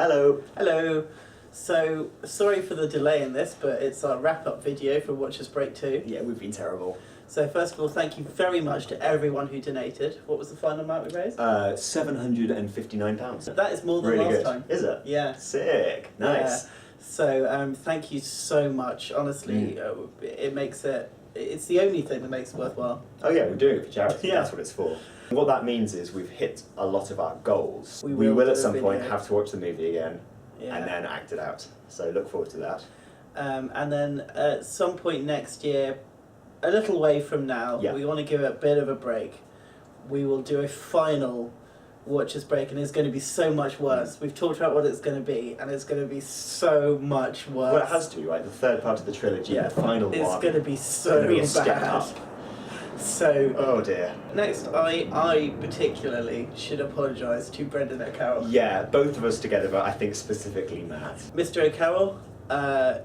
Hello. Hello. So, sorry for the delay in this, but it's our wrap-up video for Watchers Break 2. Yeah, we've been terrible. So first of all, thank you very much to everyone who donated. What was the final amount we raised? £759. That is more than really last good. time. Is it? Yeah. Sick. Nice. Yeah. So thank you so much. Honestly, it makes it's the only thing that makes it worthwhile. Oh yeah, we do it for charity. Yeah. That's what it's for. What that means is we've hit a lot of our goals. We will do at some a point video. have to watch the movie again Yeah. and then act it out. So look forward to that. And then at some point next year, a little way from now, we want to give it a bit of a break. We will do a final Watchers Break, and it's going to be so much worse. We've talked about what it's going to be, and it's going to be so much worse. Well, it has to be, right? The third part of the trilogy, the final one. It's going to be so bad. So, oh dear. Next, I particularly should apologise to Brendan O'Carroll. Yeah, both of us together, but I think specifically Matt. Mr. O'Carroll, I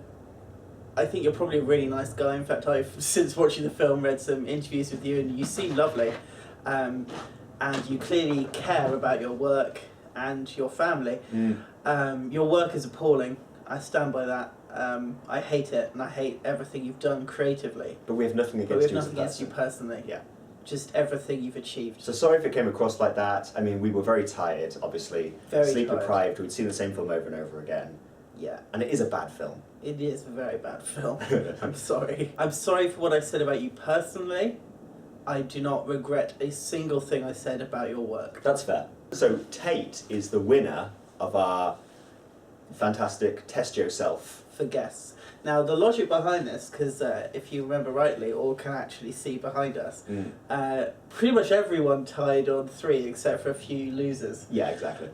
think you're probably a really nice guy. In fact, I've, since watching the film, read some interviews with you, and you seem lovely. And you clearly care about your work and your family. Your work is appalling. I stand by that. I hate it, and I hate everything you've done creatively. But we have nothing against you personally. Yeah. Just everything you've achieved. So sorry if it came across like that. I mean, we were very tired, obviously. Sleep deprived. We'd seen the same film over and over again. Yeah. And it is a bad film. It is a very bad film. I'm sorry. I'm sorry for what I said about you personally. I do not regret a single thing I said about your work. That's fair. So Tate is the winner of our fantastic Test Yourself for guests. Now the logic behind this, because if you remember rightly, or can actually see behind us, pretty much everyone tied on 3 except for a few losers. Yeah, exactly.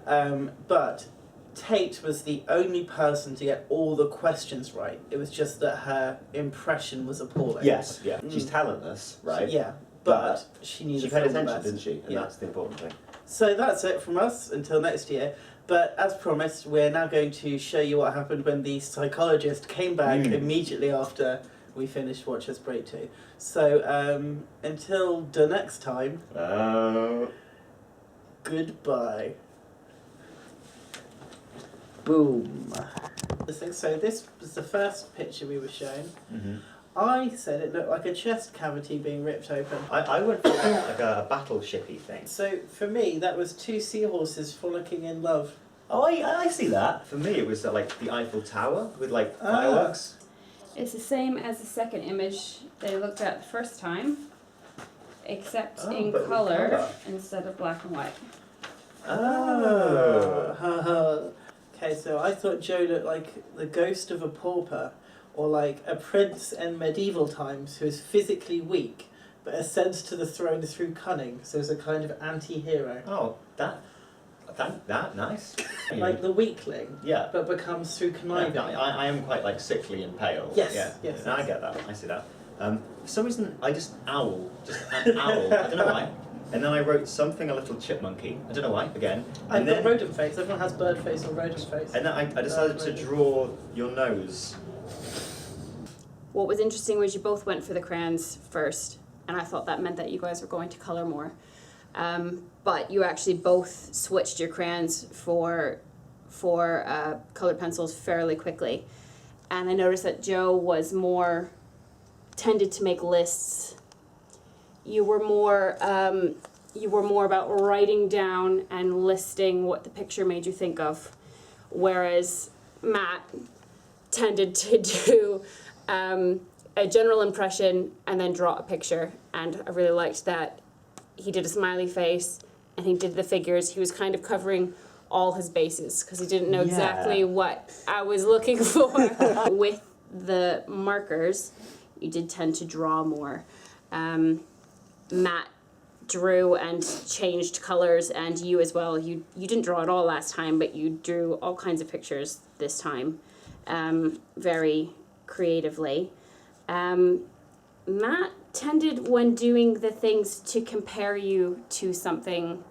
But Tate was the only person to get all the questions right. It was just that her impression was appalling. Yes, yeah. She's talentless, right? Yeah, but she needed to paid attention, didn't she? And that's the important thing. So that's it from us until next year. But as promised, we're now going to show you what happened when the psychologist came back immediately after we finished Watchers Break 2. So until the next time, goodbye. Boom. So this was the first picture we were shown. I said it looked like a chest cavity being ripped open. I went for like a battleship-y thing. So for me, that was 2 seahorses frolicking in love. Oh, I see that. For me, it was like the Eiffel Tower with like fireworks. It's the same as the second image they looked at the first time, except in colour instead of black and white. Oh. Okay, so I thought Joe looked like the ghost of a pauper, or like a prince in medieval times who is physically weak but ascends to the throne through cunning, so is a kind of anti-hero. Oh, that nice. Like the weakling, yeah, but becomes through conniving. Yeah, I am quite like sickly and pale. Yes, yeah. yes. No, I get that. I see that. For some reason, I just an owl. I don't know why. And then I wrote something a little chipmunky. I don't know why. Again. I've got rodent face. Everyone has bird face or rodent face. And then I decided to draw your nose. What was interesting was you both went for the crayons first, and I thought that meant that you guys were going to colour more. But you actually both switched your crayons for coloured pencils fairly quickly. And I noticed that Joe was tended to make lists. You were more about writing down and listing what the picture made you think of, whereas Matt tended to do a general impression and then draw a picture. And I really liked that he did a smiley face and he did the figures. He was kind of covering all his bases because he didn't know exactly what I was looking for. With the markers, you did tend to draw more. Matt drew and changed colors, and you as well. You didn't draw at all last time, but you drew all kinds of pictures this time, very creatively. Matt tended, when doing the things, to compare you to something,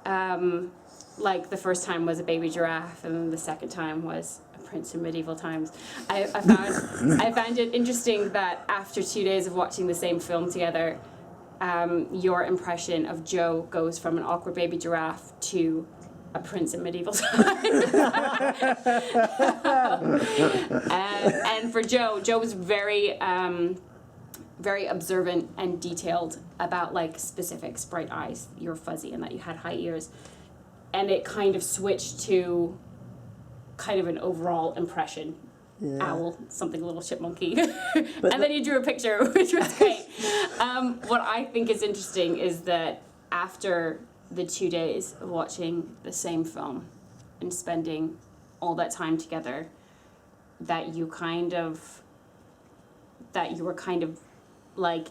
like the first time was a baby giraffe, and the second time was a prince in medieval times. I found it interesting that after 2 days of watching the same film together, your impression of Joe goes from an awkward baby giraffe to a prince in medieval times. And for Joe was very very observant and detailed about like specifics, bright eyes, you were fuzzy, and that you had high ears. And it kind of switched to kind of an overall impression. Yeah. Owl, something a little chipmunky. And then you drew a picture, which was great. What I think is interesting is that after the 2 days of watching the same film and spending all that time together, that you were kind of like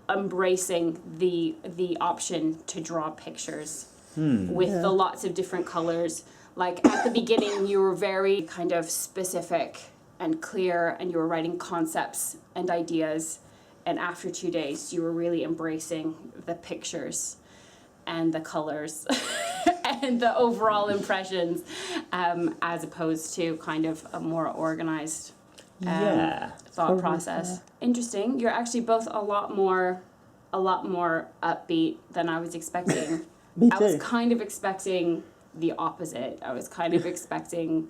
embracing the option to draw pictures with the lots of different colors. Like at the beginning you were very kind of specific and clear, and you were writing concepts and ideas, and after 2 days you were really embracing the pictures and the colors and the overall impressions, as opposed to kind of a more organized thought process. Interesting. You're actually both a lot more upbeat than I was expecting. Me too. I was kind of expecting the opposite. I was kind of expecting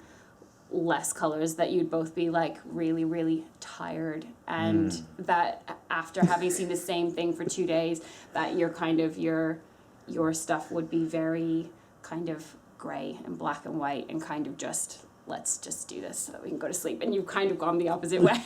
less colors, that you'd both be like really, really tired, and that after having seen the same thing for 2 days, that your kind of your stuff would be very kind of gray and black and white, and kind of just, let's just do this so that we can go to sleep. And you've kind of gone the opposite way.